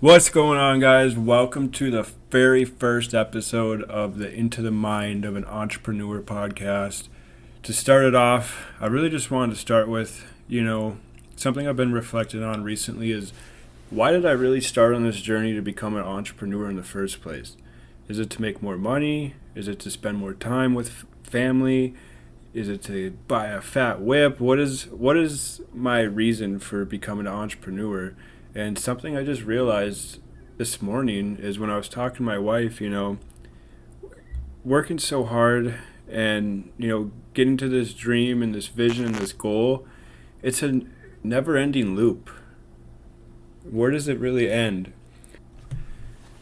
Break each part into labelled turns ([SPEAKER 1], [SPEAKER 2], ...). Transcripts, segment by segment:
[SPEAKER 1] What's going on, guys? Welcome to the very first episode of the Into the Mind of an Entrepreneur podcast. To start it off, I really just wanted to start with, something I've been reflecting on recently is why did I really start on this journey to become an entrepreneur in the first place? Is it to make more money? Is it to spend more time with family? Is it to buy a fat whip? What is my reason for becoming an entrepreneur? And something I just realized this morning is when I was talking to my wife, working so hard and, getting to this dream and this vision and this goal, it's a never ending loop. Where does it really end?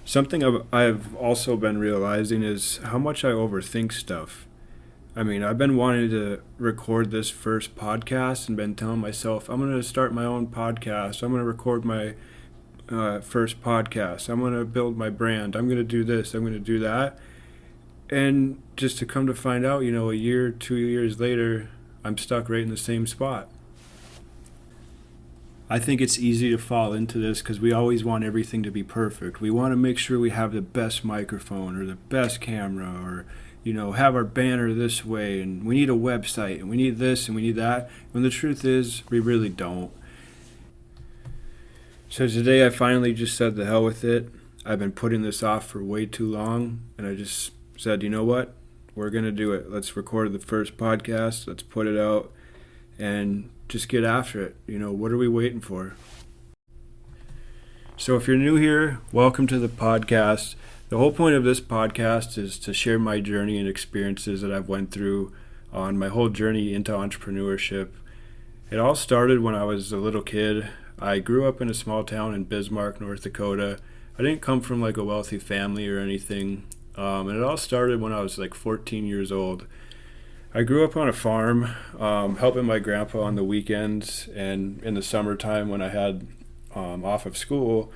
[SPEAKER 1] Something I've also been realizing is how much I overthink stuff. I mean, I've been wanting to record this first podcast and been telling myself, I'm going to start my own podcast. I'm going to record my first podcast. I'm going to build my brand. I'm going to do this. I'm going to do that. And just to come to find out, a year, 2 years later, I'm stuck right in the same spot. I think it's easy to fall into this because we always want everything to be perfect. We want to make sure we have the best microphone or the best camera or have our banner this way, and we need a website, and we need this, and we need that. When the truth is, we really don't. So today I finally just said the hell with it. I've been putting this off for way too long, and I just said, you know what? We're going to do it. Let's record the first podcast. Let's put it out and just get after it. What are we waiting for? So if you're new here, welcome to the podcast. The whole point of this podcast is to share my journey and experiences that I've went through on my whole journey into entrepreneurship. It all started when I was a little kid. I grew up in a small town in Bismarck, North Dakota. I didn't come from like a wealthy family or anything. And it all started when I was like 14 years old. I grew up on a farm, helping my grandpa on the weekends and in the summertime when I had off of school.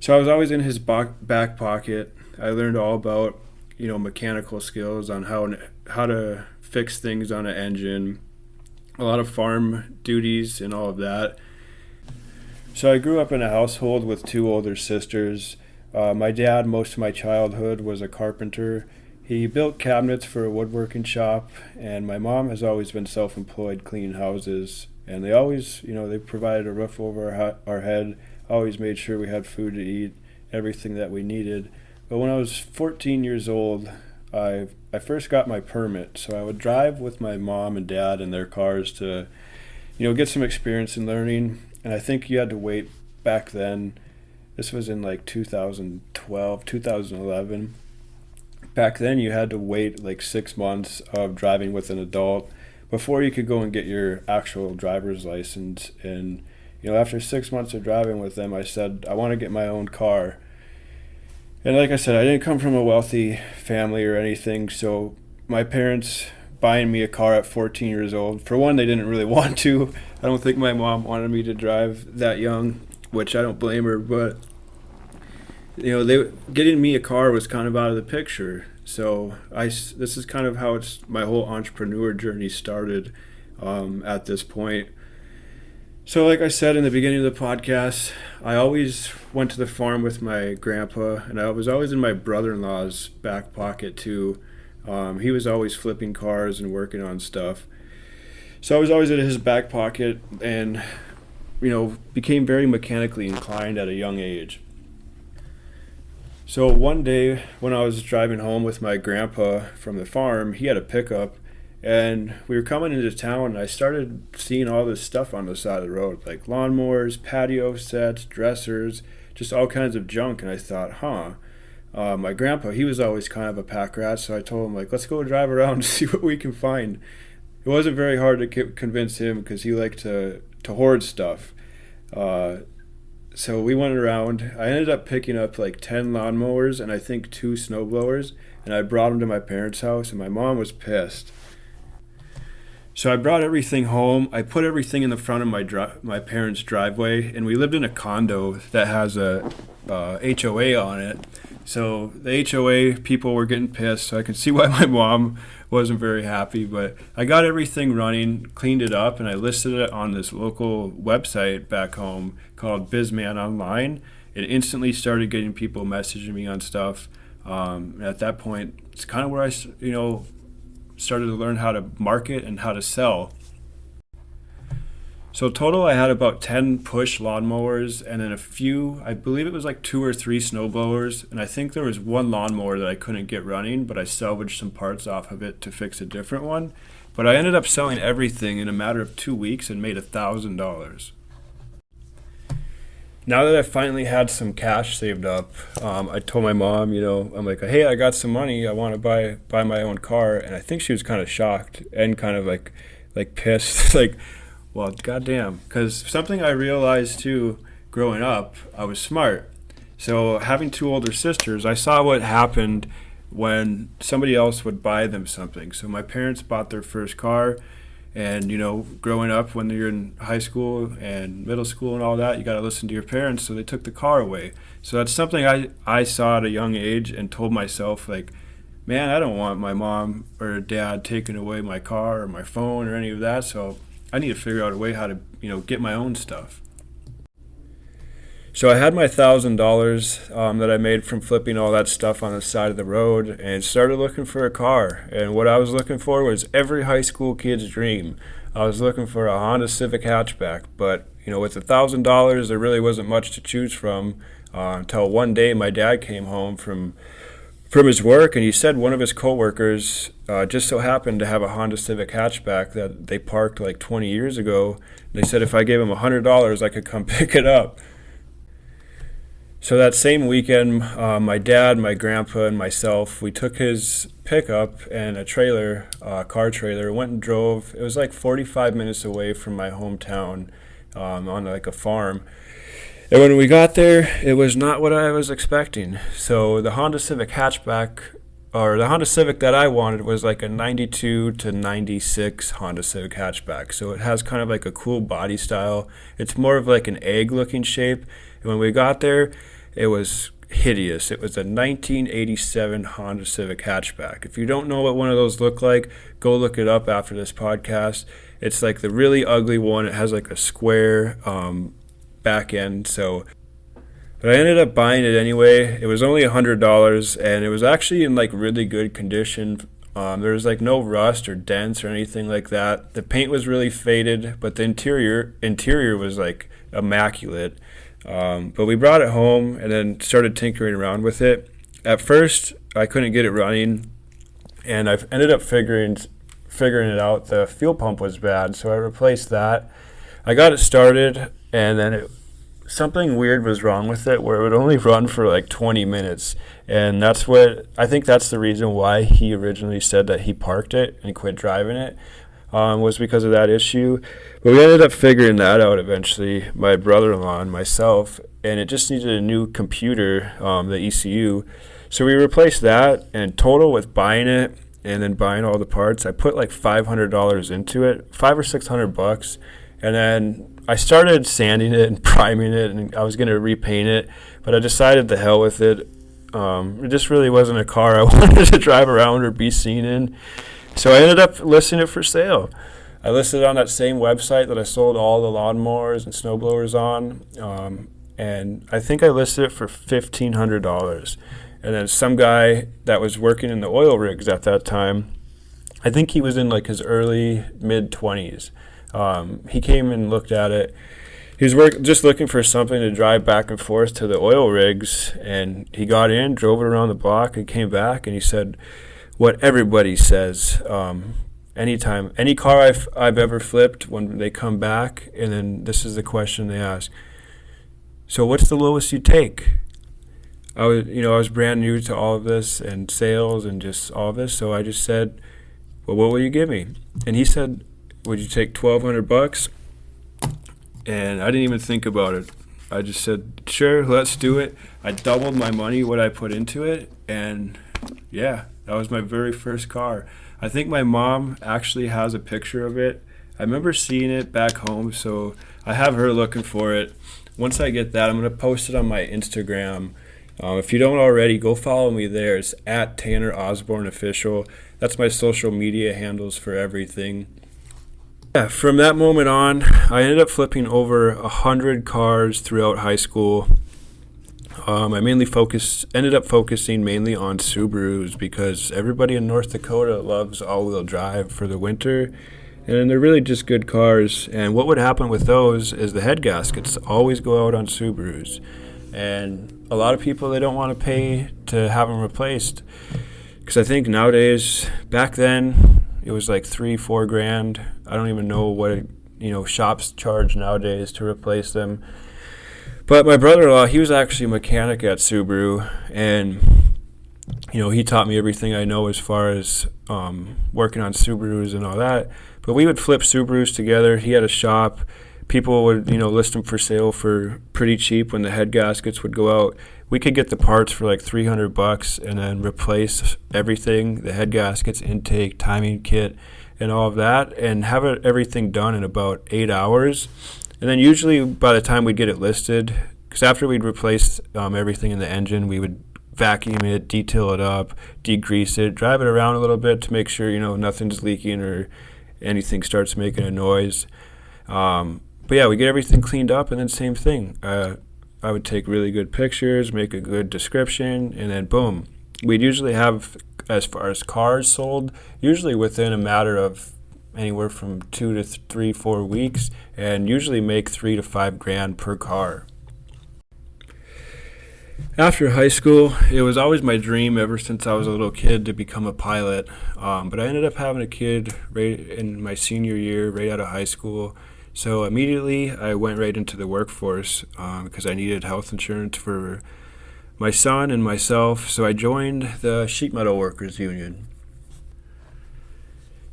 [SPEAKER 1] So I was always in his back pocket. I learned all about, mechanical skills on how to fix things on an engine, a lot of farm duties and all of that. So I grew up in a household with two older sisters. My dad, most of my childhood, was a carpenter. He built cabinets for a woodworking shop, and my mom has always been self-employed cleaning houses. And they always, they provided a roof over our head, always made sure we had food to eat, everything that we needed. But when I was 14 years old, I first got my permit. So I would drive with my mom and dad in their cars to, get some experience in learning. And I think you had to wait back then. This was in like 2012, 2011. Back then you had to wait like 6 months of driving with an adult before you could go and get your actual driver's license. And after 6 months of driving with them, I said, I want to get my own car. And like I said, I didn't come from a wealthy family or anything, so my parents buying me a car at 14 years old, for one, they didn't really want to. I don't think my mom wanted me to drive that young, which I don't blame her, but, they getting me a car was kind of out of the picture. So this is kind of how my whole entrepreneur journey started at this point. So like I said in the beginning of the podcast, I always went to the farm with my grandpa, and I was always in my brother-in-law's back pocket too. He was always flipping cars and working on stuff. So I was always in his back pocket and, became very mechanically inclined at a young age. So one day when I was driving home with my grandpa from the farm, he had a pickup. And we were coming into town, and I started seeing all this stuff on the side of the road, like lawnmowers, patio sets, dressers, just all kinds of junk. And I thought, my grandpa, he was always kind of a pack rat, so I told him, let's go drive around and see what we can find. It wasn't very hard to convince him because he liked to hoard stuff. So we went around. I ended up picking up like 10 lawnmowers and I think 2 snowblowers, and I brought them to my parents' house, and my mom was pissed. So I brought everything home. I put everything in the front of my parents' driveway, and we lived in a condo that has a HOA on it. So the HOA people were getting pissed, so I could see why my mom wasn't very happy. But I got everything running, cleaned it up, and I listed it on this local website back home called BizMan Online. it instantly started getting people messaging me on stuff. And at that point, it's kind of where I, started to learn how to market and how to sell. So total, I had about 10 push lawnmowers and then a few, I believe it was like 2 or 3 snowblowers. And I think there was one lawnmower that I couldn't get running, but I salvaged some parts off of it to fix a different one. But I ended up selling everything in a matter of 2 weeks and made $1,000. Now that I finally had some cash saved up, I told my mom, I'm like, hey, I got some money. I want to buy my own car. And I think she was kind of shocked and kind of like pissed, like, well, goddamn. Because something I realized too, growing up, I was smart. So having 2 older sisters, I saw what happened when somebody else would buy them something. So my parents bought their first car. And, growing up when you're in high school and middle school and all that, you got to listen to your parents. So they took the car away. So that's something I saw at a young age and told myself, like, man, I don't want my mom or dad taking away my car or my phone or any of that. So I need to figure out a way how to, get my own stuff. So I had my $1,000 that I made from flipping all that stuff on the side of the road and started looking for a car. And what I was looking for was every high school kid's dream. I was looking for a Honda Civic hatchback, but with $1,000, there really wasn't much to choose from until one day my dad came home from his work, and he said one of his coworkers just so happened to have a Honda Civic hatchback that they parked like 20 years ago. They said if I gave him $100, I could come pick it up. So that same weekend, my dad, my grandpa, and myself, we took his pickup and a trailer, car trailer, went and drove. It was like 45 minutes away from my hometown on like a farm. And when we got there, it was not what I was expecting. So the Honda Civic hatchback, or the Honda Civic that I wanted, was like a 92 to 96 Honda Civic hatchback. So it has kind of like a cool body style. It's more of like an egg-looking shape. And when we got there, it was hideous. It was a 1987 Honda Civic hatchback. If you don't know what one of those look like, go look it up after this podcast. It's like the really ugly one. It has like a square back end. But I ended up buying it anyway. It was only $100, and it was actually in like really good condition. There was like no rust or dents or anything like that. The paint was really faded, but the interior was like immaculate. But we brought it home and then started tinkering around with it. At first, I couldn't get it running, and I ended up figuring it out. The fuel pump was bad, so I replaced that. I got it started, and then something weird was wrong with it, where it would only run for like 20 minutes. And I think that's the reason why he originally said that he parked it and quit driving it. Was because of that issue. But we ended up figuring that out eventually, my brother-in-law and myself, and it just needed a new computer, the ECU. So we replaced that, and total with buying it and then buying all the parts, I put like $500 into it, $500 or $600, and then I started sanding it and priming it, and I was going to repaint it, but I decided to hell with it. It just really wasn't a car I wanted to drive around or be seen in. So I ended up listing it for sale. I listed it on that same website that I sold all the lawnmowers and snowblowers on, and I think I listed it for $1,500. And then some guy that was working in the oil rigs at that time, I think he was in like his early mid-20s. He came and looked at it. He was just looking for something to drive back and forth to the oil rigs, and he got in, drove it around the block, and came back, and he said what everybody says. Anytime, any car I've ever flipped, when they come back, and then this is the question they ask: so what's the lowest you take? I was brand new to all of this and sales and just all of this, so I just said, well, what will you give me? And he said, would you take $1,200? And I didn't even think about it. I just said, sure, let's do it. I doubled my money, what I put into it, and yeah, that was my very first car. I think my mom actually has a picture of it. I remember seeing it back home, so I have her looking for it. Once I get that, I'm going to post it on my Instagram. If you don't already, go follow me there. It's at Tanner Osborne Official. That's my social media handles for everything. Yeah, from that moment on, I ended up flipping over 100 cars throughout high school. I ended up focusing mainly on Subarus because everybody in North Dakota loves all-wheel drive for the winter, and they're really just good cars. And what would happen with those is the head gaskets always go out on Subarus, and a lot of people, they don't want to pay to have them replaced, because I think nowadays, back then, it was like $3-4 grand. I don't even know what shops charge nowadays to replace them. But my brother-in-law, he was actually a mechanic at Subaru, and he taught me everything I know as far as working on Subarus and all that. But we would flip Subarus together. He had a shop. People would list them for sale for pretty cheap when the head gaskets would go out. We could get the parts for like $300 and then replace everything, the head gaskets, intake, timing kit, and all of that, and have everything done in about 8 hours. And then usually by the time we'd get it listed, because after we'd replace everything in the engine, we would vacuum it, detail it up, degrease it, drive it around a little bit to make sure nothing's leaking or anything starts making a noise. But yeah, we get everything cleaned up, and then same thing. I would take really good pictures, make a good description, and then boom. We'd usually have, as far as cars sold, usually within a matter of anywhere from 2 to 3, 4 weeks, and usually make $3 to $5 per car. After high school, it was always my dream ever since I was a little kid to become a pilot, but I ended up having a kid right in my senior year, right out of high school. So immediately I went right into the workforce because I needed health insurance for my son and myself, so I joined the Sheet Metal Workers Union.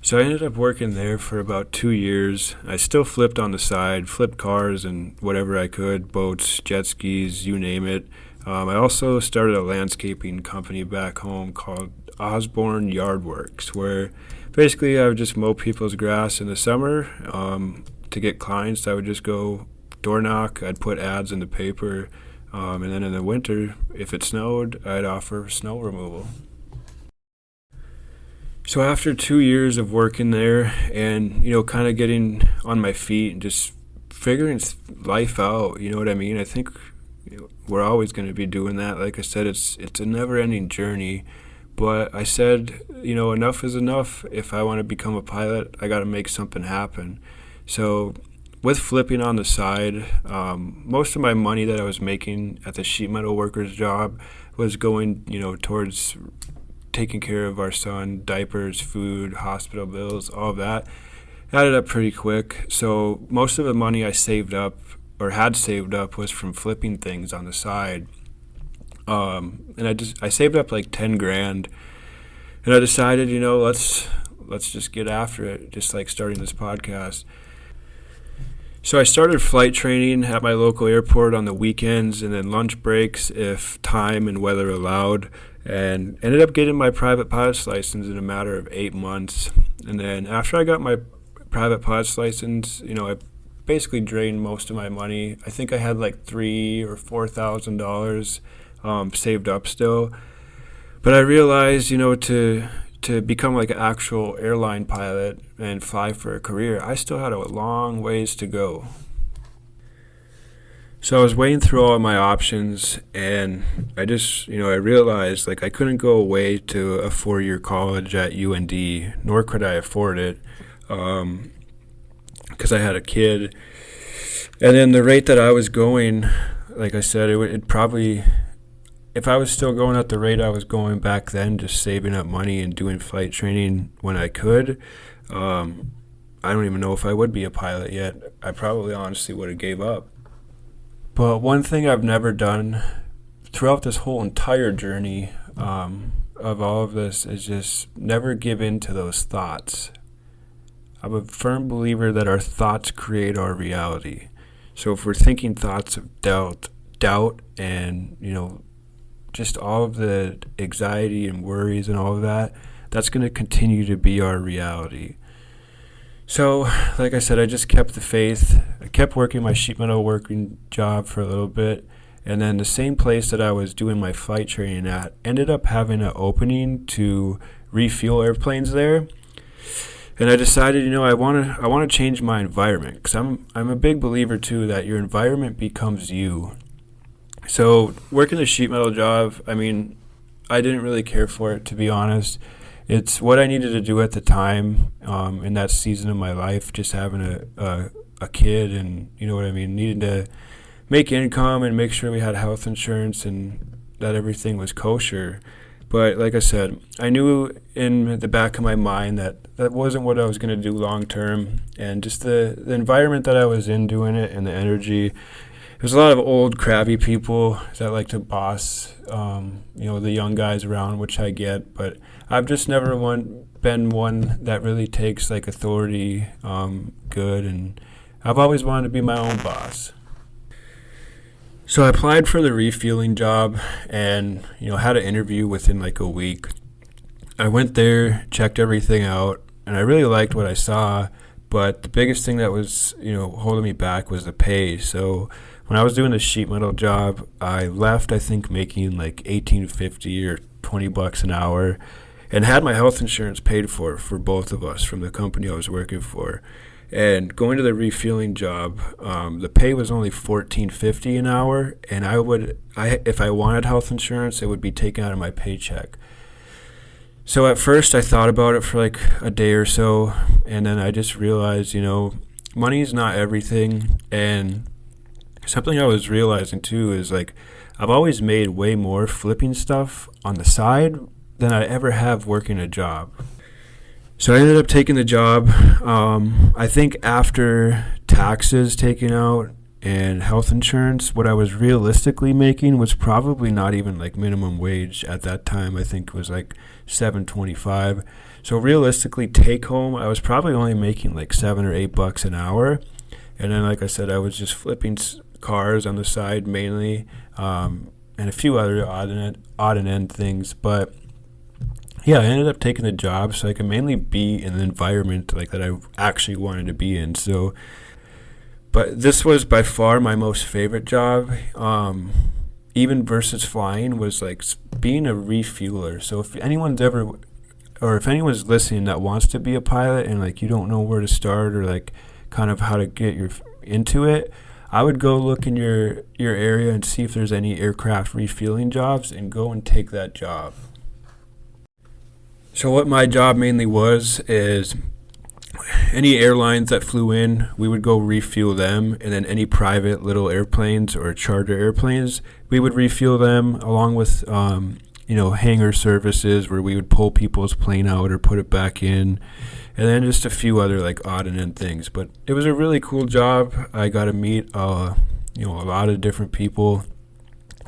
[SPEAKER 1] So I ended up working there for about 2 years. I still flipped on the side, flipped cars and whatever I could, boats, jet skis, you name it. I also started a landscaping company back home called Osborne Yardworks, where basically I would just mow people's grass in the summer. To get clients, I would just go door knock. I'd put ads in the paper, and then in the winter, if it snowed, I'd offer snow removal. So after 2 years of working there and, kind of getting on my feet and just figuring life out, you know what I mean? I think we're always going to be doing that. Like I said, it's a never-ending journey. But I said, enough is enough. If I want to become a pilot, I got to make something happen. So with flipping on the side, most of my money that I was making at the sheet metal workers job was going, towards taking care of our son, diapers, food, hospital bills, all of that. Added up pretty quick. So most of the money I saved up or had saved up was from flipping things on the side. And I saved up like 10 grand, and I decided, let's just get after it, just like starting this podcast. So I started flight training at my local airport on the weekends and then lunch breaks if time and weather allowed, and ended up getting my private pilot's license in a matter of 8 months. And then after I got my private pilot's license, I basically drained most of my money. I think I had like $3,000 or $4,000 saved up still. But I realized, to become like an actual airline pilot and fly for a career, I still had a long ways to go. So I was weighing through all of my options, and I just, I realized like I couldn't go away to a 4-year college at UND, nor could I afford it, because I had a kid. And then the rate that I was going, like I said, it probably, if I was still going at the rate I was going back then, just saving up money and doing flight training when I could, I don't even know if I would be a pilot yet. I probably honestly would have gave up. But one thing I've never done throughout this whole entire journey of all of this is just never give in to those thoughts. I'm a firm believer that our thoughts create our reality. So if we're thinking thoughts of doubt and, just all of the anxiety and worries and all of that, that's going to continue to be our reality. So, like I said, I just kept the faith. I kept working my sheet metal working job for a little bit, and then the same place that I was doing my flight training at ended up having an opening to refuel airplanes there. And I decided, I want to change my environment, because I'm a big believer too that your environment becomes you. So working the sheet metal job, I mean, I didn't really care for it, to be honest. It's what I needed to do at the time, in that season of my life, just having a kid, and you know what I mean, needing to make income and make sure we had health insurance and that everything was kosher. But like I said, I knew in the back of my mind that that wasn't what I was going to do long term, and just the environment that I was in doing it and the energy. There's a lot of old, crabby people that like to boss, the young guys around, which I get. But I've just never been one that really takes like authority good, and I've always wanted to be my own boss. So I applied for the refueling job, and had an interview within like a week. I went there, checked everything out, and I really liked what I saw. But the biggest thing that was holding me back was the pay. So when I was doing the sheet metal job, I left, I think, making like $18.50 or $20 an hour, and had my health insurance paid for both of us from the company I was working for. And going to the refueling job, the pay was only $14.50 an hour, and if I wanted health insurance, it would be taken out of my paycheck. So at first I thought about it for like a day or so, and then I just realized, money is not everything. And something I was realizing too is like I've always made way more flipping stuff on the side than I ever have working a job. So I ended up taking the job. I think after taxes taken out and health insurance, what I was realistically making was probably not even like minimum wage at that time. I think it was like $7.25. So realistically, take home, I was probably only making like $7 or $8 an hour. And then, like I said, I was just flipping cars on the side mainly, and a few other odd and end things. But yeah, I ended up taking the job so I could mainly be in an environment like that I actually wanted to be in. So, but this was by far my most favorite job, even versus flying, was like being a refueler. So if anyone's listening that wants to be a pilot and like you don't know where to start or like kind of how to get into it, I would go look in your area and see if there's any aircraft refueling jobs and go and take that job. So what my job mainly was is any airlines that flew in, we would go refuel them, and then any private little airplanes or charter airplanes, we would refuel them along with hangar services where we would pull people's plane out or put it back in, and then just a few other like odd and end things. But it was a really cool job. I got to meet a lot of different people,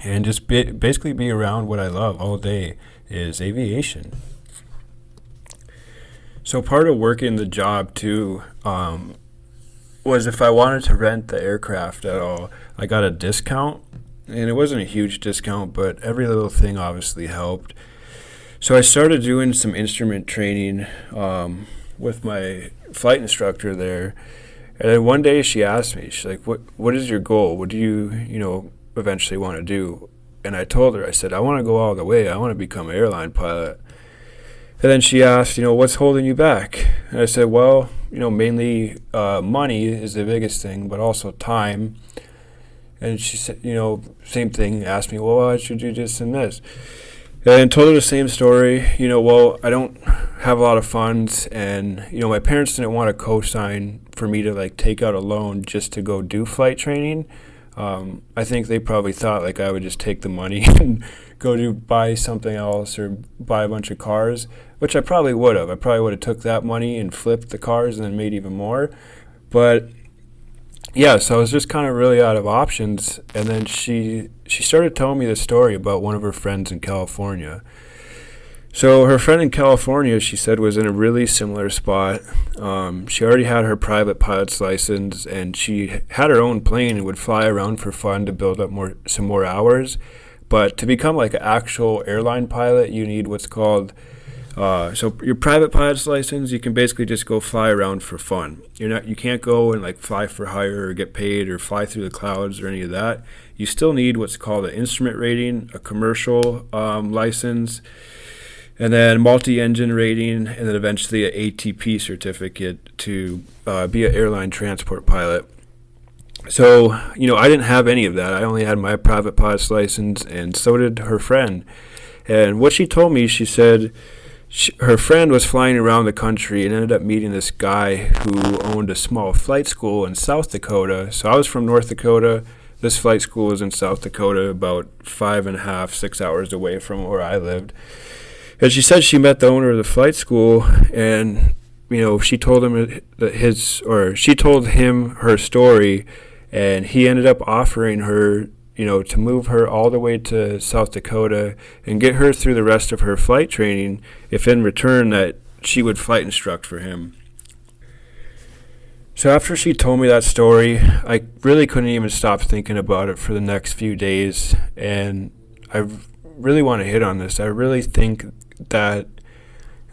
[SPEAKER 1] and just basically be around what I love all day is aviation. So part of working the job too was if I wanted to rent the aircraft at all, I got a discount, and it wasn't a huge discount, but every little thing obviously helped. So I started doing some instrument training with my flight instructor there, and then one day she asked me, she's like, "What is your goal? What do you eventually want to do?" And I told her, I said, "I want to go all the way. I want to become an airline pilot." And then she asked, what's holding you back? And I said, well, mainly money is the biggest thing, but also time. And she said, same thing, asked me, well, why should you do this and this? And I told her the same story, well, I don't have a lot of funds, and, my parents didn't want to co-sign for me to, like, take out a loan just to go do flight training. I think they probably thought, like, I would just take the money and go buy something else or buy a bunch of cars, which I probably would have. I probably would have took that money and flipped the cars and then made even more. But yeah, so I was just kind of really out of options. And then she started telling me this story about one of her friends in California. So her friend in California, she said, was in a really similar spot. She already had her private pilot's license, and she had her own plane and would fly around for fun to build up some more hours. But to become like an actual airline pilot, you need what's called so your private pilot's license. You can basically just go fly around for fun. You can't go and like fly for hire or get paid or fly through the clouds or any of that. You still need what's called an instrument rating, a commercial license, and then multi-engine rating, and then eventually an ATP certificate to be an airline transport pilot. So, I didn't have any of that. I only had my private pilot's license, and so did her friend. And what she told me, she said her friend was flying around the country and ended up meeting this guy who owned a small flight school in South Dakota. So I was from North Dakota. This flight school was in South Dakota, about 5.5, 6 hours away from where I lived. And she said she met the owner of the flight school, and she told him she told him her story, and he ended up offering her, to move her all the way to South Dakota and get her through the rest of her flight training, if in return that she would flight instruct for him. So after she told me that story, I really couldn't even stop thinking about it for the next few days, and I really want to hit on this. I really think that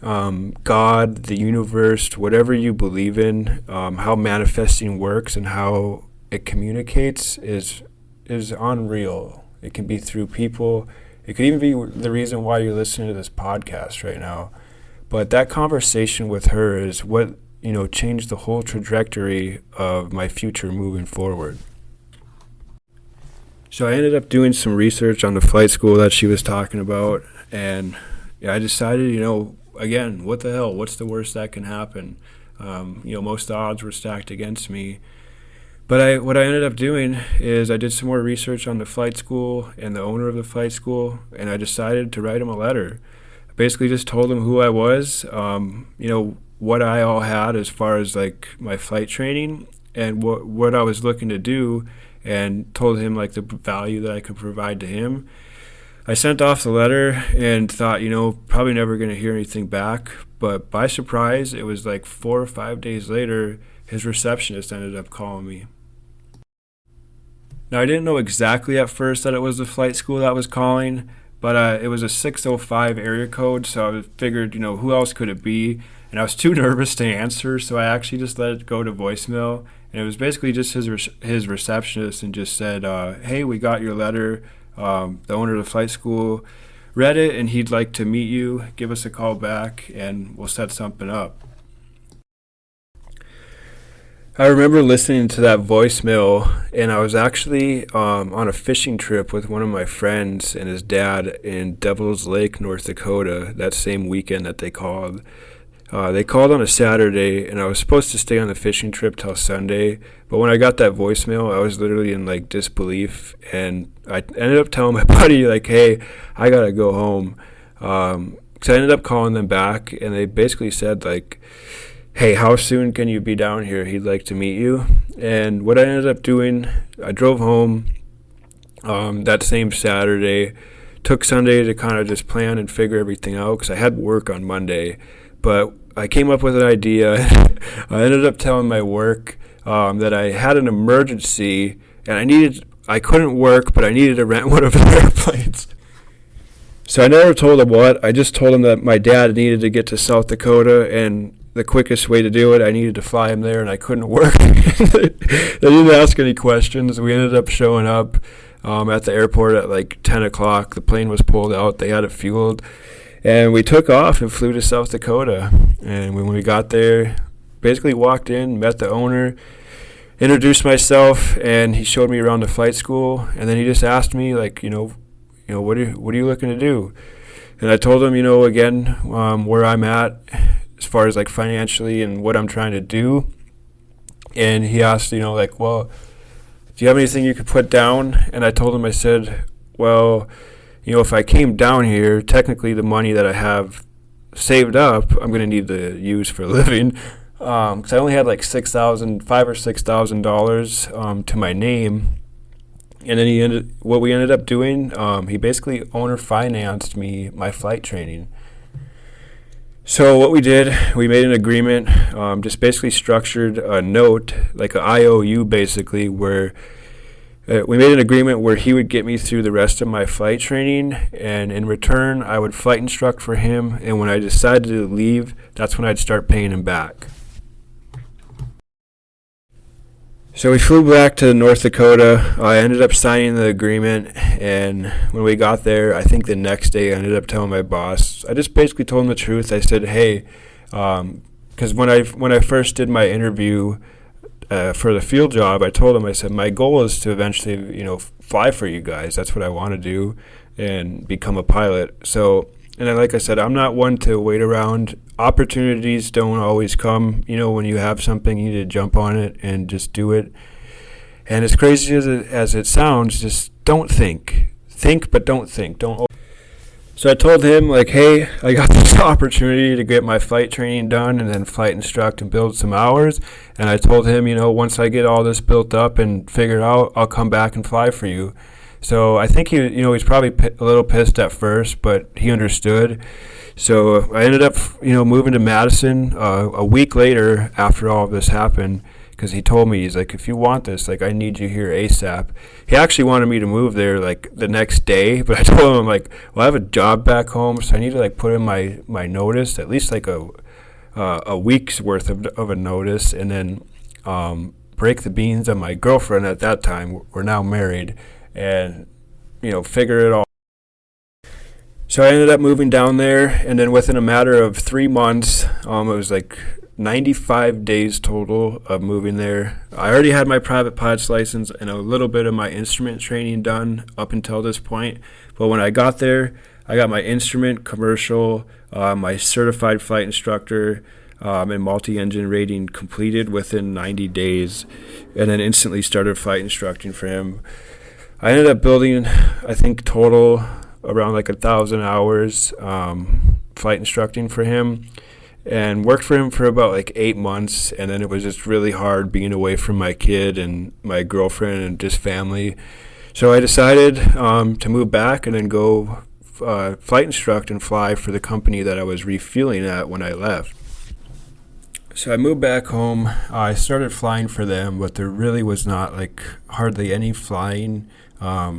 [SPEAKER 1] God, the universe, whatever you believe in, how manifesting works and how it communicates is unreal. It can be through people. It could even be the reason why you're listening to this podcast right now. But that conversation with her is what, changed the whole trajectory of my future moving forward. So I ended up doing some research on the flight school that she was talking about, and I decided, again, what the hell? What's the worst that can happen? Most odds were stacked against me. But what I ended up doing is I did some more research on the flight school and the owner of the flight school, and I decided to write him a letter. I basically just told him who I was, what I all had as far as like my flight training and what I was looking to do, and told him like the value that I could provide to him. I sent off the letter and thought, probably never going to hear anything back. But by surprise, it was like 4 or 5 days later, his receptionist ended up calling me. Now, I didn't know exactly at first that it was the flight school that was calling, but it was a 605 area code, so I figured, who else could it be? And I was too nervous to answer, so I actually just let it go to voicemail. And it was basically just his receptionist, and just said, hey, we got your letter. The owner of the flight school read it, and he'd like to meet you. Give us a call back, and we'll set something up. I remember listening to that voicemail, and I was actually on a fishing trip with one of my friends and his dad in Devil's Lake, North Dakota, that same weekend that they called. They called on a Saturday, and I was supposed to stay on the fishing trip till Sunday, but when I got that voicemail, I was literally in like disbelief, and I ended up telling my buddy, like, hey, I gotta go home. So I ended up calling them back, and they basically said, like, hey, how soon can you be down here? He'd like to meet you. And what I ended up doing, I drove home that same Saturday, took Sunday to kind of just plan and figure everything out, because I had work on Monday. But I came up with an idea. I ended up telling my work that I had an emergency, and I couldn't work, but I needed to rent one of their airplanes. So I never told them what. I just told them that my dad needed to get to South Dakota, and the quickest way to do it, I needed to fly him there, and I couldn't work. They didn't ask any questions. We ended up showing up at the airport at like 10 o'clock. The plane was pulled out. They had it fueled. And we took off and flew to South Dakota. And when we got there, basically walked in, met the owner, introduced myself, and he showed me around the flight school. And then he just asked me, like, what are you looking to do? And I told him, again, where I'm at as far as like financially and what I'm trying to do. And he asked, well, do you have anything you could put down? And I told him, I said, well, if I came down here, technically the money that I have saved up, I'm going to need to use for a living. Because I only had like $5,000 or $6,000 to my name. And then what we ended up doing, he basically owner financed me my flight training. So what we did, we made an agreement, just basically structured a note, like an IOU basically, where we made an agreement where he would get me through the rest of my flight training, and in return, I would flight instruct for him, and when I decided to leave, that's when I'd start paying him back. So we flew back to North Dakota. I ended up signing the agreement, and when we got there, I think the next day I ended up telling my boss. I just basically told him the truth. I said, hey, because when I first did my interview, for the field job, I told him, I said, my goal is to eventually, fly for you guys. That's what I want to do and become a pilot. So, and then, like I said, I'm not one to wait around. Opportunities don't always come. When you have something, you need to jump on it and just do it. And as crazy as it sounds, just don't think. Think, but don't think. Don't. So I told him, like, hey, I got this opportunity to get my flight training done and then flight instruct and build some hours. And I told him, once I get all this built up and figured out, I'll come back and fly for you. So I think he's probably a little pissed at first, but he understood. So I ended up, moving to Madison a week later after all of this happened, because he told me, he's like, if you want this, like, I need you here ASAP. He actually wanted me to move there, like, the next day, but I told him, like, well, I have a job back home, so I need to, like, put in my notice, at least, like, a week's worth of a notice, and then break the beans on my girlfriend at that time. We're now married, and, figure it all. So I ended up moving down there, and then within a matter of 3 months, it was, like, 95 days total of moving there. I already had my private pilot's license and a little bit of my instrument training done up until this point. But when I got there, I got my instrument, commercial, my certified flight instructor, and multi-engine rating completed within 90 days, and then instantly started flight instructing for him. I ended up building, I think, total around like 1,000 hours flight instructing for him. And worked for him for about like 8 months, and then it was just really hard being away from my kid and my girlfriend and just family. So I decided to move back and then go flight instruct and fly for the company that I was refueling at when I left. So I moved back home. I started flying for them, but there really was not like hardly any flying. I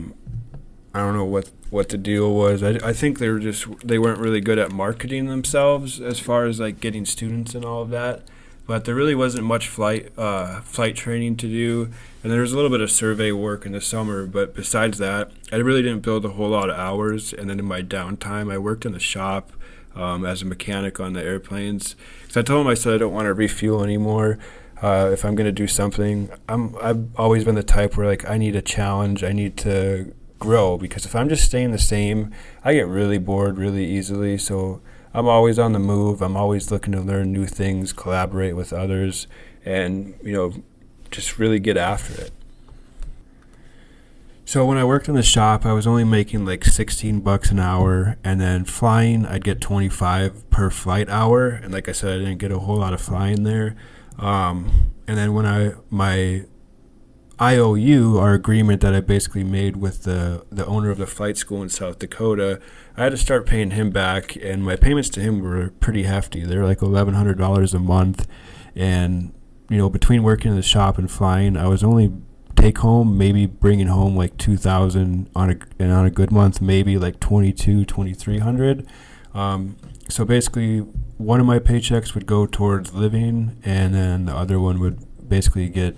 [SPEAKER 1] don't know what the deal was. I think they weren't really good at marketing themselves as far as like getting students and all of that. But there really wasn't much flight training to do, and there was a little bit of survey work in the summer. But besides that, I really didn't build a whole lot of hours. And then in my downtime, I worked in the shop as a mechanic on the airplanes. Because I told him, I said I don't want to refuel anymore. If I'm going to do something, I've always been the type where like I need a challenge. I need to grow, because if I'm just staying the same, I get really bored really easily. So I'm always on the move. I'm always looking to learn new things, collaborate with others, and just really get after it. So when I worked in the shop, I was only making like $16 an hour, and then flying, I'd get $25 per flight hour. And like I said, I didn't get a whole lot of flying there. And then when my IOU, our agreement that I basically made with the owner of the flight school in South Dakota, I had to start paying him back, and my payments to him were pretty hefty. They're like $1,100 a month, and between working in the shop and flying, I was only take home, maybe bringing home like $2,000 on a good month, maybe like $2,200-$2,300. So basically, one of my paychecks would go towards living, and then the other one would basically get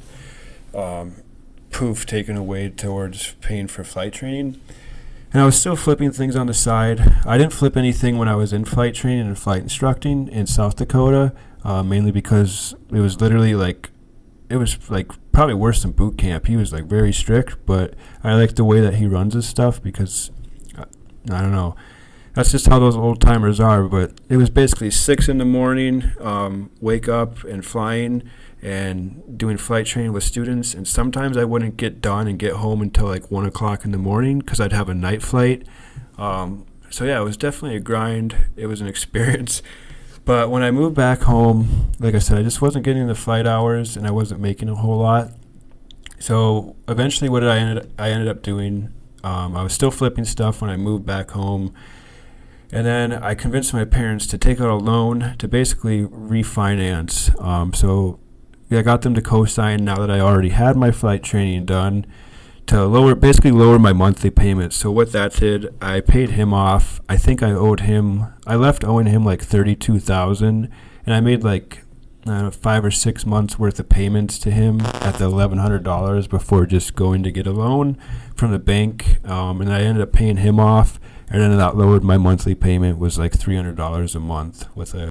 [SPEAKER 1] poof taken away towards paying for flight training. And I was still flipping things on the side. I didn't flip anything when I was in flight training and flight instructing in South Dakota, mainly because it was literally like, it was like probably worse than boot camp. He was like very strict, but I like the way that he runs his stuff, because I don't know, that's just how those old timers are. But it was basically 6 a.m, wake up and flying and doing flight training with students, and sometimes I wouldn't get done and get home until like 1 o'clock in the morning because I'd have a night flight. So yeah, it was definitely a grind. It was an experience. But when I moved back home, like I said, I just wasn't getting the flight hours, and I wasn't making a whole lot. So eventually, what I ended up doing, I was still flipping stuff when I moved back home, and then I convinced my parents to take out a loan to basically refinance. So I got them to co-sign, now that I already had my flight training done, to lower my monthly payments. So what that did, I paid him off. I think I left owing him like $32,000, and I made like 5 or 6 months worth of payments to him at the $1,100 before just going to get a loan from the bank. And I ended up paying him off, and then that lowered my monthly payment, was like $300 a month with a.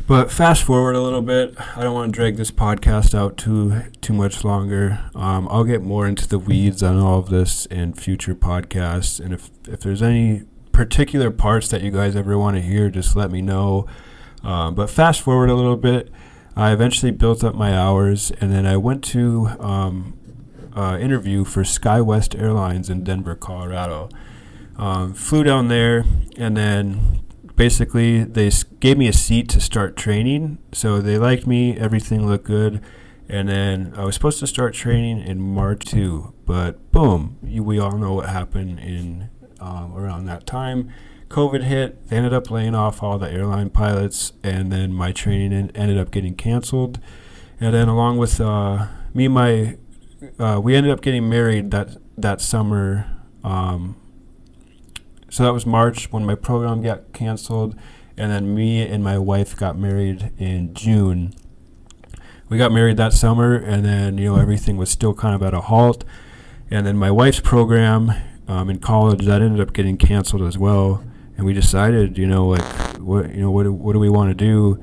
[SPEAKER 1] But fast forward a little bit. I don't want to drag this podcast out too much longer. I'll get more into the weeds on all of this in future podcasts. And if there's any particular parts that you guys ever want to hear, just let me know. But fast forward a little bit. I eventually built up my hours, and then I went to interview for SkyWest Airlines in Denver, Colorado. Flew down there, and then basically they gave me a seat to start training. So they liked me, everything looked good, and then I was supposed to start training in March 2, but boom, we all know what happened in around that time. COVID hit. They ended up laying off all the airline pilots, and then my training ended up getting canceled. And then along with me and we ended up getting married that summer. So that was March when my program got canceled, and then me and my wife got married in June. We got married that summer, and then everything was still kind of at a halt. And then my wife's program in college, that ended up getting canceled as well. And we decided, what do we want to do?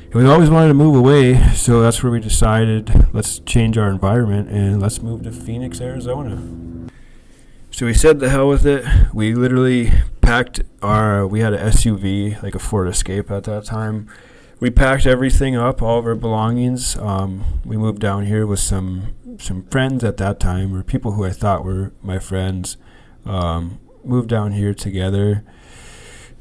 [SPEAKER 1] And we always wanted to move away, so that's where we decided, let's change our environment and let's move to Phoenix, Arizona. So we said the hell with it. We literally packed we had an SUV, like a Ford Escape at that time. We packed everything up, all of our belongings. We moved down here with some friends at that time, or people who I thought were my friends. Moved down here together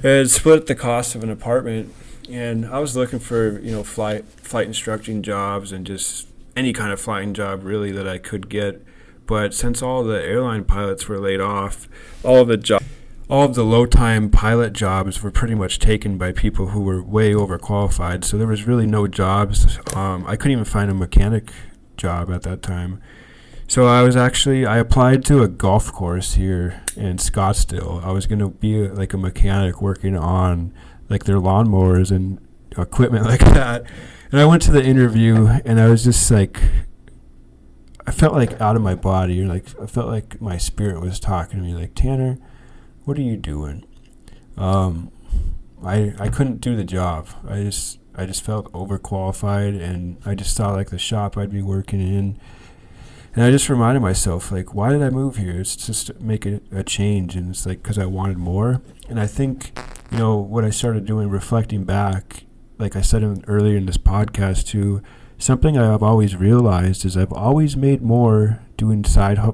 [SPEAKER 1] and split the cost of an apartment. And I was looking for, flight instructing jobs and just any kind of flying job really that I could get. But since all the airline pilots were laid off, all of the low-time pilot jobs were pretty much taken by people who were way overqualified. So there was really no jobs. I couldn't even find a mechanic job at that time. So I applied to a golf course here in Scottsdale. I was going to be like a mechanic working on like their lawnmowers and equipment like that. And I went to the interview, and I was just like, I felt like out of my body. I felt like my spirit was talking to me, like, Tanner, what are you doing? I couldn't do the job. I just felt overqualified, and I just thought like the shop I'd be working in. And I just reminded myself, like, why did I move here? It's just to make a change, and it's like because I wanted more. And I think, what I started doing, reflecting back, like I said earlier in this podcast too, something I've always realized is I've always made more doing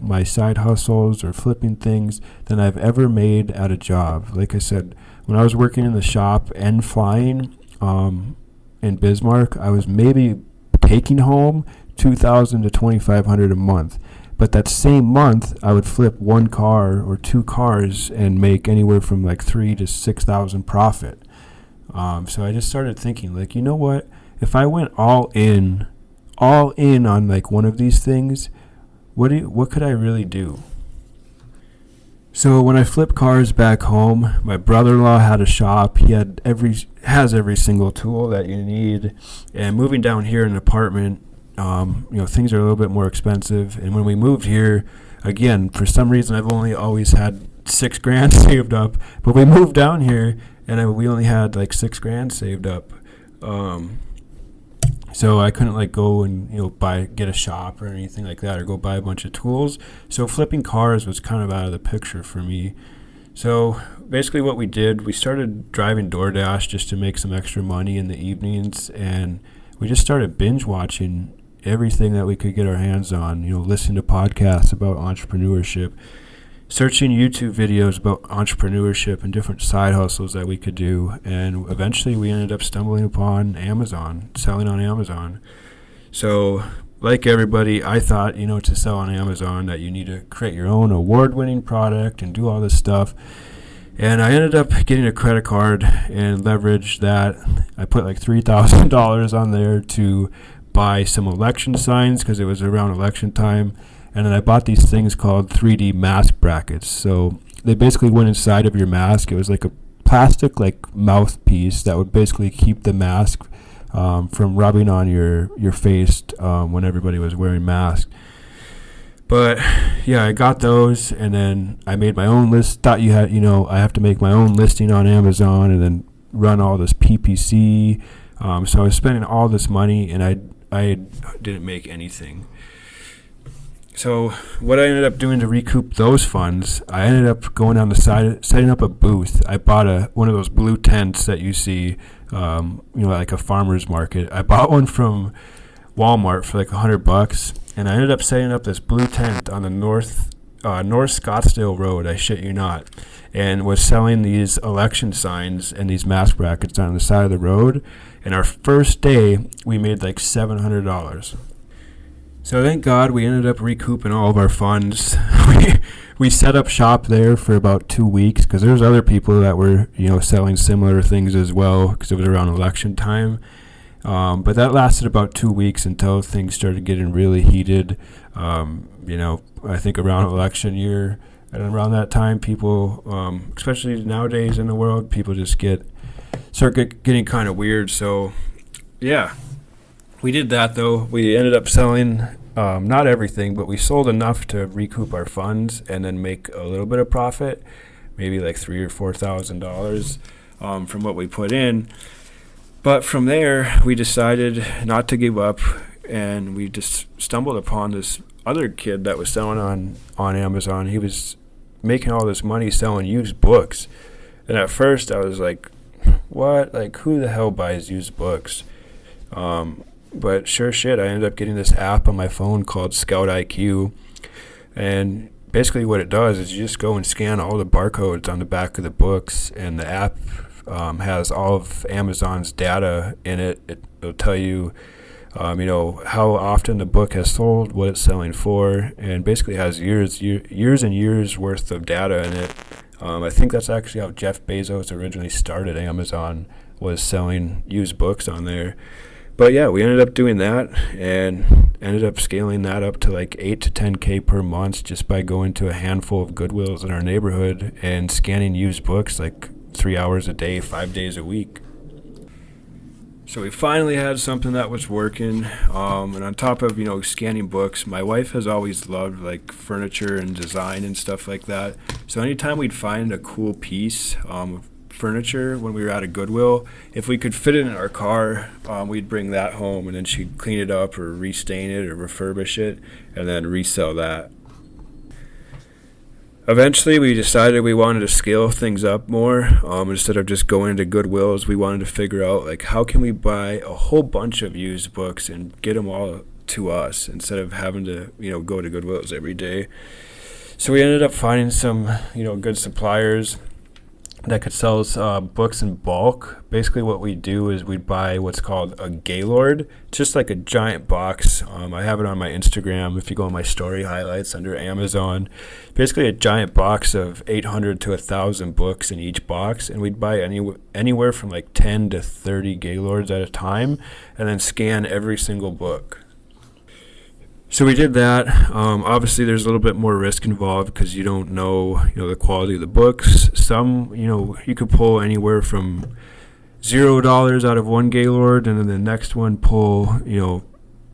[SPEAKER 1] my side hustles or flipping things than I've ever made at a job. Like I said, when I was working in the shop and flying in Bismarck, I was maybe taking home $2,000 to $2,500 a month. But that same month, I would flip one car or two cars and make anywhere from like $3,000 to $6,000 profit. So I just started thinking, like, you know what? If I went all in on like one of these things, what could I really do? So when I flipped cars back home, my brother-in-law had a shop. He has every single tool that you need. And moving down here in an apartment, things are a little bit more expensive. And when we moved here, again, for some reason, I've only always had $6,000 saved up. But we moved down here, and we only had like $6,000 saved up. So I couldn't like go and get a shop or anything like that, or go buy a bunch of tools. So flipping cars was kind of out of the picture for me. So basically what we did, we started driving DoorDash just to make some extra money in the evenings, and we just started binge watching everything that we could get our hands on, listening to podcasts about entrepreneurship, searching YouTube videos about entrepreneurship and different side hustles that we could do. And eventually we ended up stumbling upon Amazon, selling on Amazon. So like everybody, I thought, to sell on Amazon that you need to create your own award-winning product and do all this stuff. And I ended up getting a credit card and leveraged that. I put like $3,000 on there to buy some election signs because it was around election time. And then I bought these things called 3D mask brackets. So they basically went inside of your mask. It was like a plastic like mouthpiece that would basically keep the mask from rubbing on your face when everybody was wearing masks. But yeah, I got those, and then I made my own list. Thought I have to make my own listing on Amazon and then run all this PPC, So I was spending all this money, and I didn't make anything. So what I ended up doing to recoup those funds, I ended up going on the side, setting up a booth. I bought one of those blue tents that you see, like a farmer's market. I bought one from Walmart for like $100, and I ended up setting up this blue tent on the North Scottsdale Road. I shit you not, and was selling these election signs and these mask brackets on the side of the road. And our first day, we made like $700. So thank God we ended up recouping all of our funds. we set up shop there for about 2 weeks because there was other people that were selling similar things as well because it was around election time. But that lasted about 2 weeks until things started getting really heated. I think around election year and around that time, people, especially nowadays in the world, people just start getting kind of weird. So yeah. We did that, though. We ended up selling, not everything, but we sold enough to recoup our funds and then make a little bit of profit, maybe like $3,000 or $4,000 from what we put in. But from there, we decided not to give up, and we just stumbled upon this other kid that was selling on Amazon. He was making all this money selling used books. And at first, I was like, what? Like, who the hell buys used books? But sure shit, I ended up getting this app on my phone called Scout IQ, and basically what it does is you just go and scan all the barcodes on the back of the books, and the app has all of Amazon's data in it. It'll tell you, how often the book has sold, what it's selling for, and basically has years and years worth of data in it. I think that's actually how Jeff Bezos originally started Amazon, was selling used books on there. But yeah, we ended up doing that and ended up scaling that up to like 8 to 10K per month just by going to a handful of Goodwills in our neighborhood and scanning used books like 3 hours a day, 5 days a week. So we finally had something that was working. And on top of, scanning books, my wife has always loved like furniture and design and stuff like that. So anytime we'd find a cool piece of furniture when we were at a Goodwill, if we could fit it in our car, we'd bring that home, and then she'd clean it up or restain it or refurbish it and then resell that. Eventually we decided we wanted to scale things up more. Instead of just going to Goodwills, we wanted to figure out like how can we buy a whole bunch of used books and get them all to us instead of having to go to Goodwills every day. So we ended up finding some good suppliers that could sell us books in bulk. Basically what we do is we buy what's called a Gaylord, just like a giant box. I have it on my Instagram if you go on my story highlights under Amazon. Basically a giant box of 800 to 1,000 books in each box, and we'd buy anywhere from like 10 to 30 Gaylords at a time and then scan every single book. So we did that. Obviously, there's a little bit more risk involved because you don't know, the quality of the books. Some, you could pull anywhere from $0 out of one Gaylord, and then the next one pull,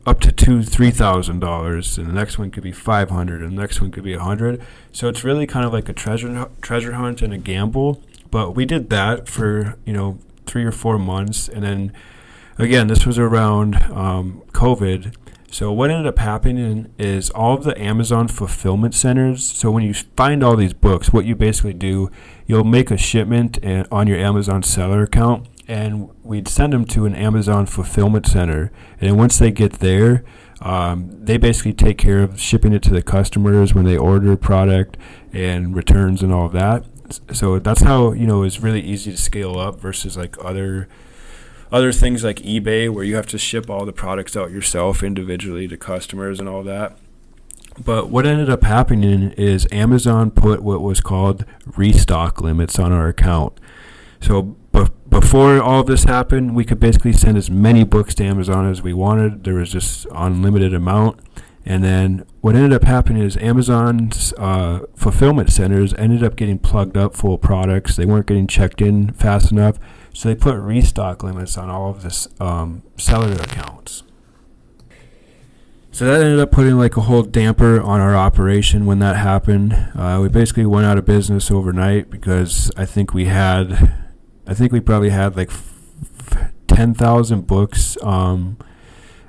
[SPEAKER 1] up to $3,000, and the next one could be $500, and the next one could be $100. So it's really kind of like a treasure hunt and a gamble. But we did that for 3 or 4 months, and then again, this was around COVID. So what ended up happening is all of the Amazon fulfillment centers, so when you find all these books, what you basically do, you'll make a shipment on your Amazon seller account, and we'd send them to an Amazon fulfillment center. And then once they get there, they basically take care of shipping it to the customers when they order product and returns and all of that. So that's how, it's really easy to scale up versus like other things like eBay, where you have to ship all the products out yourself individually to customers and all that. But what ended up happening is Amazon put what was called restock limits on our account. So before all of this happened, we could basically send as many books to Amazon as we wanted. There was just unlimited amount. And then what ended up happening is Amazon's fulfillment centers ended up getting plugged up full of products. They weren't getting checked in fast enough. So they put restock limits on all of this seller accounts. So that ended up putting like a whole damper on our operation when that happened. We basically went out of business overnight because I think we probably had like 10 10,000 books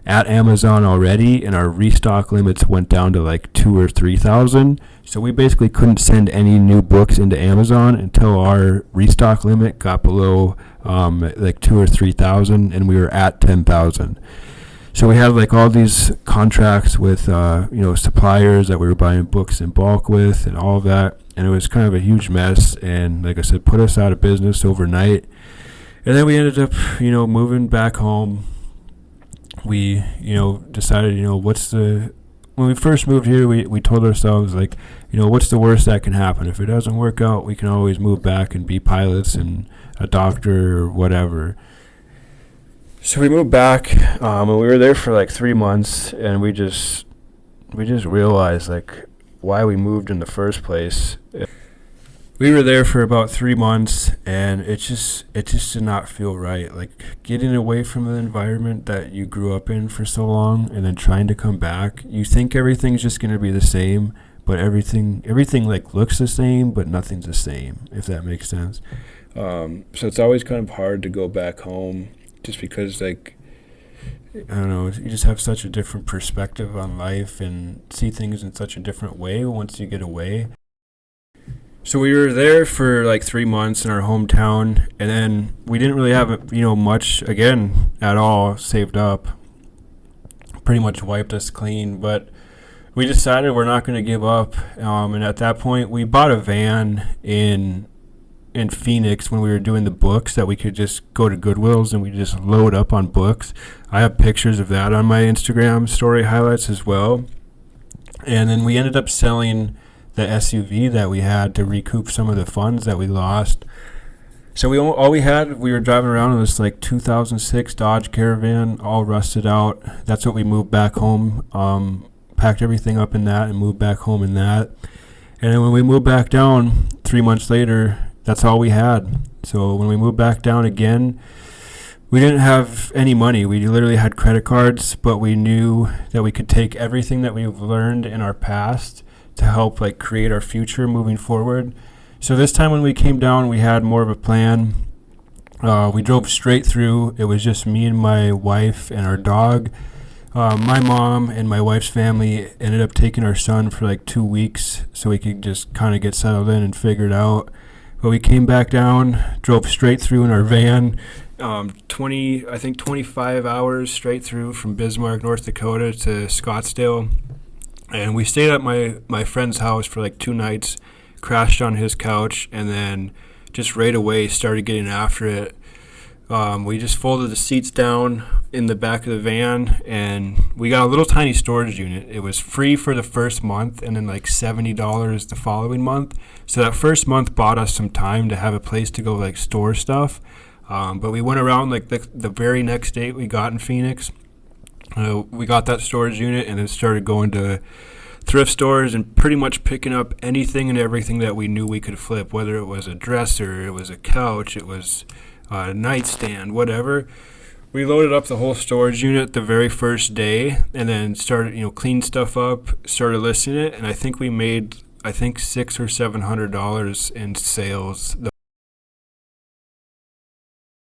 [SPEAKER 1] at Amazon already, and our restock limits went down to like 2,000 or 3,000. So we basically couldn't send any new books into Amazon until our restock limit got below like 2,000 or 3,000, and we were at 10,000. So we had like all these contracts with suppliers that we were buying books in bulk with, and all of that, and it was kind of a huge mess. And like I said, put us out of business overnight. And then we ended up moving back home. We decided when we first moved here, we told ourselves, like, what's the worst that can happen? If it doesn't work out, we can always move back and be pilots and a doctor or whatever. So we moved back, and we were there for like 3 months, and we just realized like why we moved in the first place. We were there for about 3 months, and it just did not feel right. Like getting away from the environment that you grew up in for so long, and then trying to come back. You think everything's just going to be the same, but everything like looks the same, but nothing's the same, if that makes sense. So it's always kind of hard to go back home, just because like, I don't know, you just have such a different perspective on life and see things in such a different way once you get away. So we were there for like 3 months in our hometown, and then we didn't really have, much again at all saved up. Pretty much wiped us clean, but we decided we're not going to give up. And at that point, we bought a van in Phoenix when we were doing the books that we could just go to Goodwill's and we just load up on books. I have pictures of that on my Instagram story highlights as well. And then we ended up selling the SUV that we had to recoup some of the funds that we lost. So we were driving around in this like 2006 Dodge Caravan, all rusted out. That's what we moved back home, packed everything up in that and moved back home in that. And then when we moved back down 3 months later, that's all we had. So when we moved back down again, we didn't have any money. We literally had credit cards, but we knew that we could take everything that we've learned in our past to help like create our future moving forward. So this time when we came down, we had more of a plan. We drove straight through. It was just me and my wife and our dog. My mom and my wife's family ended up taking our son for like 2 weeks so we could just kind of get settled in and figure it out. But we came back down, drove straight through in our van, 25 hours straight through from Bismarck, North Dakota to Scottsdale. And we stayed at my friend's house for like 2 nights, crashed on his couch, and then just right away started getting after it. We just folded the seats down in the back of the van, and we got a little tiny storage unit. It was free for the first month and then like $70 the following month. So that first month bought us some time to have a place to go like store stuff. But we went around like the very next day we got in Phoenix. We got that storage unit and then started going to thrift stores and pretty much picking up anything and everything that we knew we could flip, whether it was a dresser, it was a couch, it was a nightstand, whatever. We loaded up the whole storage unit the very first day and then started, clean stuff up, started listing it, and I think we made $600 or $700 in sales.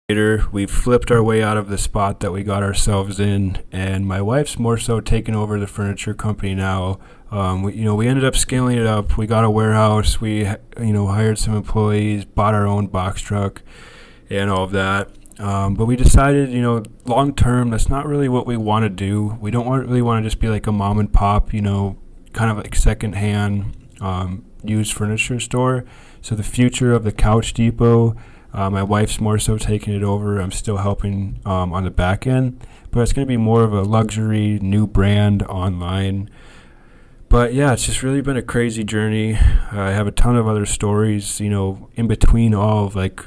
[SPEAKER 1] Later, we flipped our way out of the spot that we got ourselves in, and my wife's more so taking over the furniture company now. We ended up scaling it up. We got a warehouse. We, hired some employees, bought our own box truck, and all of that. But we decided, long term, that's not really what we want to do. We don't really want to just be like a mom and pop, kind of like secondhand used furniture store. So the future of the Couch Depot. My wife's more so taking it over. I'm still helping on the back end, but it's going to be more of a luxury new brand online. But yeah, it's just really been a crazy journey. I have a ton of other stories, in between all of like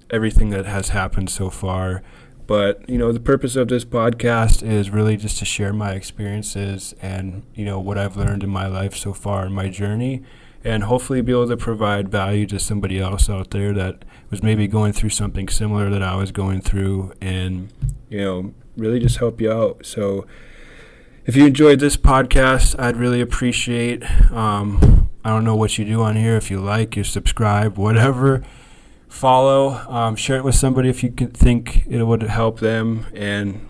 [SPEAKER 1] everything that has happened so far. But, the purpose of this podcast is really just to share my experiences and, what I've learned in my life so far in my journey, and hopefully be able to provide value to somebody else out there that was maybe going through something similar that I was going through, and, really just help you out. So if you enjoyed this podcast, I'd really appreciate, I don't know what you do on here, if you like, you subscribe, whatever. follow, share it with somebody if you think it would help them, and